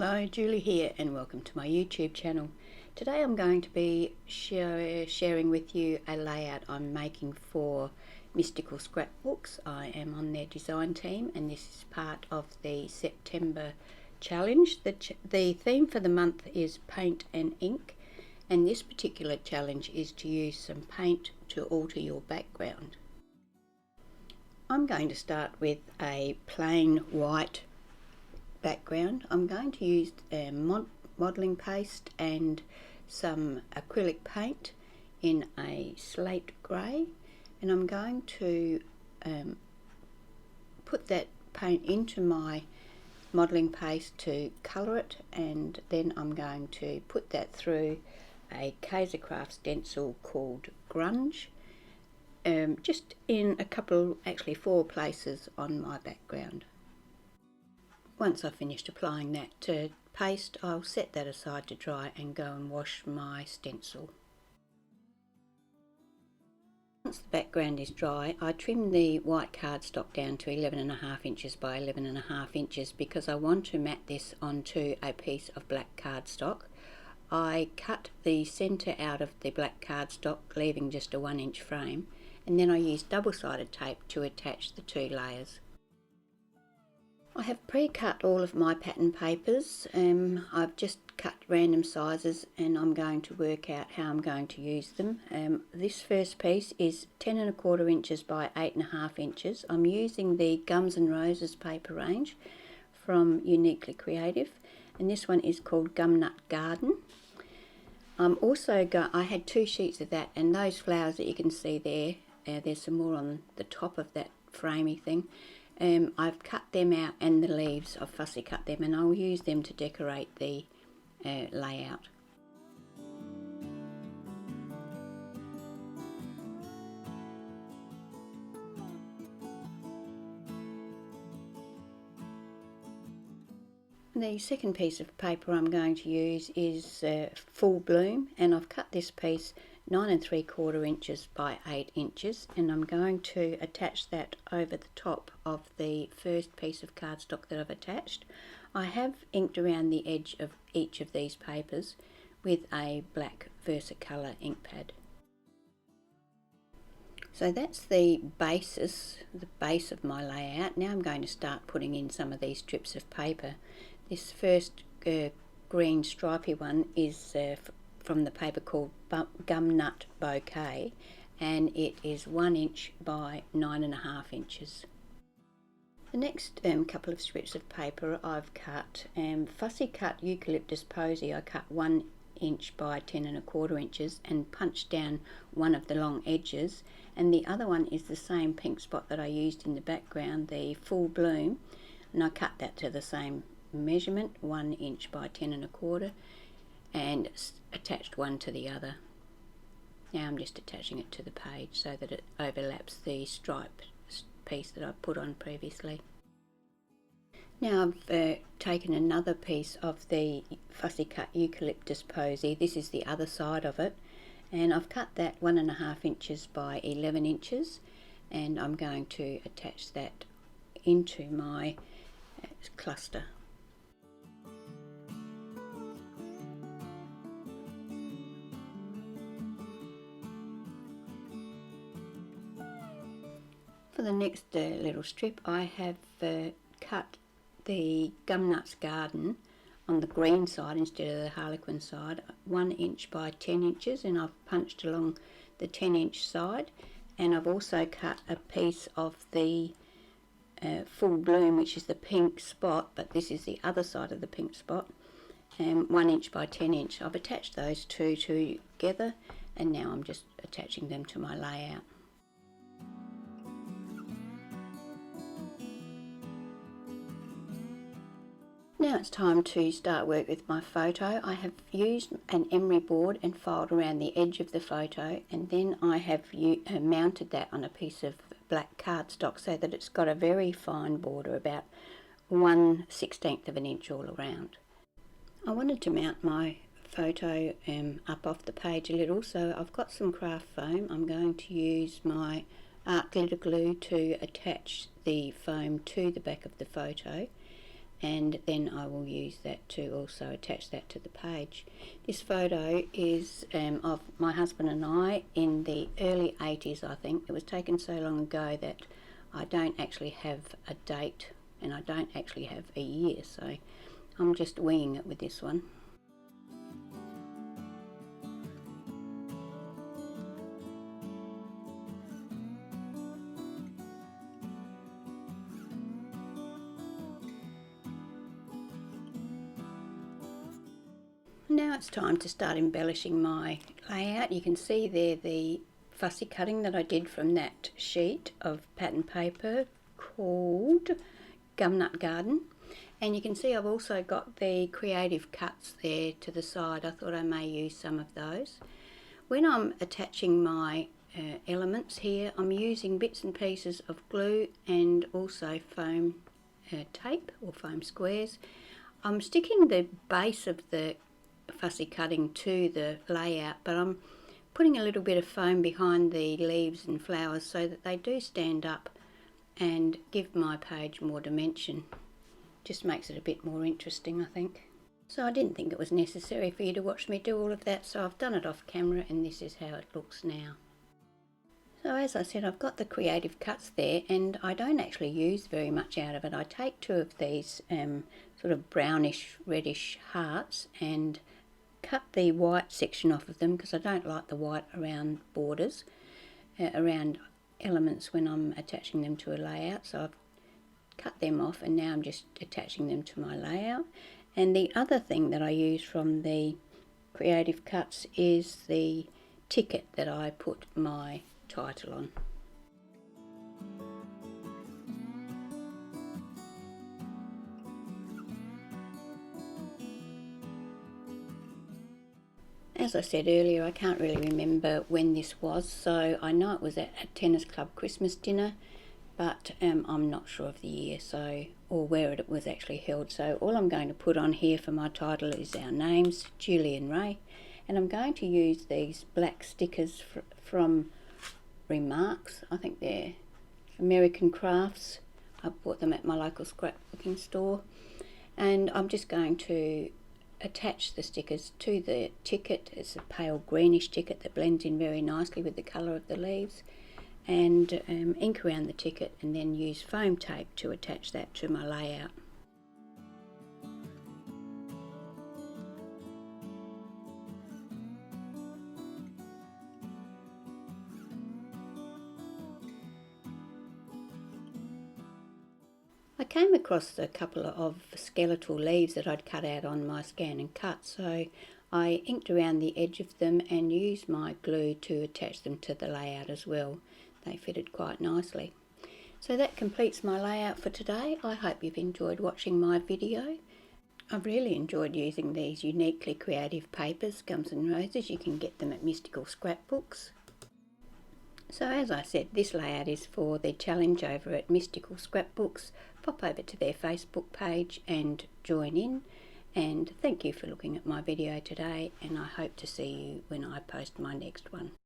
Hello, Julie here and welcome to my YouTube channel. Today I'm going to be sharing with you a layout I'm making for Mystical Scrapbooks. I am on their design team and this is part of the September challenge. The theme for the month is paint and ink, and this particular challenge is to use some paint to alter your background. I'm going to start with a plain white background. I'm going to use modelling paste and some acrylic paint in a slate grey, and I'm going to put that paint into my modelling paste to colour it, and then I'm going to put that through a Kaisercraft stencil called Grunge, just in a couple, actually 4 places on my background. Once I've finished applying that paste, I'll set that aside to dry and go and wash my stencil. Once the background is dry, I trim the white cardstock down to 11.5 inches by 11.5 inches because I want to mat this onto a piece of black cardstock. I cut the centre out of the black cardstock, leaving just a 1-inch frame, and then I use double-sided tape to attach the 2 layers. I have pre-cut all of my pattern papers. I've just cut random sizes and I'm going to work out how I'm going to use them. This first piece is 10.25 inches by 8.5 inches. I'm using the Gums and Roses paper range from Uniquely Creative, and this one is called Gumnut Garden. I had 2 sheets of that, and those flowers that you can see there, there's some more on the top of that framey thing. I've cut them out, and the leaves I've fussy cut them, and I'll use them to decorate the layout. The second piece of paper I'm going to use is Full Bloom, and I've cut this piece 9.75 inches by 8 inches, and I'm going to attach that over the top of the first piece of cardstock that I've attached. I have inked around the edge of each of these papers with a black Versacolour ink pad. So that's the base of my layout. Now I'm going to start putting in some of these strips of paper. This first green stripy one is from the paper called Gumnut Bouquet, and it is 1 inch by 9.5 inches. The next couple of strips of paper I've cut Fussy-Cut Eucalyptus Posey. I cut 1 inch by 10.25 inches and punched down one of the long edges, and the other one is the same pink spot that I used in the background, the Full Bloom, and I cut that to the same measurement, 1 inch by 10.25, and attached one to the other. Now I'm just attaching it to the page so that it overlaps the stripe piece that I put on previously. Now I've taken another piece of the Fussy Cut Eucalyptus Posey. This is the other side of it, and I've cut that 1.5 inches by 11 inches, and I'm going to attach that into my cluster. For the next little strip, I have cut the Gumnut Garden on the green side instead of the Harlequin side, 1 inch by 10 inches, and I've punched along the 10-inch side, and I've also cut a piece of the Full Bloom, which is the pink spot, but this is the other side of the pink spot, 1 inch by 10 inch. I've attached those two together, and now I'm just attaching them to my layout. Now it's time to start work with my photo. I have used an emery board and filed around the edge of the photo, and then I have mounted that on a piece of black cardstock so that it's got a very fine border, about 1/16 of an inch all around. I wanted to mount my photo up off the page a little, so I've got some craft foam. I'm going to use my art glitter glue to attach the foam to the back of the photo. and then I will use that to also attach that to the page. This photo is of my husband and I in the early 80s, I think. It was taken so long ago that I don't actually have a date and I don't actually have a year, so I'm just winging it with this one. Now it's time to start embellishing my layout. You can see there the fussy cutting that I did from that sheet of pattern paper called Gumnut Garden. And you can see I've also got the creative cuts there to the side. I thought I may use some of those. When I'm attaching my elements here, I'm using bits and pieces of glue and also foam tape or foam squares. I'm sticking the base of the fussy cutting to the layout, but I'm putting a little bit of foam behind the leaves and flowers so that they do stand up and give my page more dimension. Just makes it a bit more interesting, I think. So I didn't think it was necessary for you to watch me do all of that, so I've done it off camera and this is how it looks now. So as I said, I've got the creative cuts there and I don't actually use very much out of it. I take two of these sort of brownish reddish hearts and cut the white section off of them because I don't like the white around borders, around elements when I'm attaching them to a layout. So I've cut them off and now I'm just attaching them to my layout. And the other thing that I use from the creative cuts is the ticket that I put my title on. As I said earlier, I can't really remember when this was, so I know it was at a tennis club Christmas dinner, but I'm not sure of the year or where it was actually held. So all I'm going to put on here for my title is our names, Julie and Ray, and I'm going to use these black stickers from Remarks. I think they're American Crafts. I bought them at my local scrapbooking store, and I'm just going to attach the stickers to the ticket. It's a pale greenish ticket that blends in very nicely with the colour of the leaves, and ink around the ticket and then use foam tape to attach that to my layout. I came across a couple of skeletal leaves that I'd cut out on my scan and cut, so I inked around the edge of them and used my glue to attach them to the layout as well. They fitted quite nicely. So that completes my layout for today. I hope you've enjoyed watching my video. I've really enjoyed using these uniquely creative papers, Gums and Roses. You can get them at Mystical Scrapbooks. So as I said, this layout is for the challenge over at Mystical Scrapbooks. Pop over to their Facebook page and join in. And thank you for looking at my video today, and I hope to see you when I post my next one.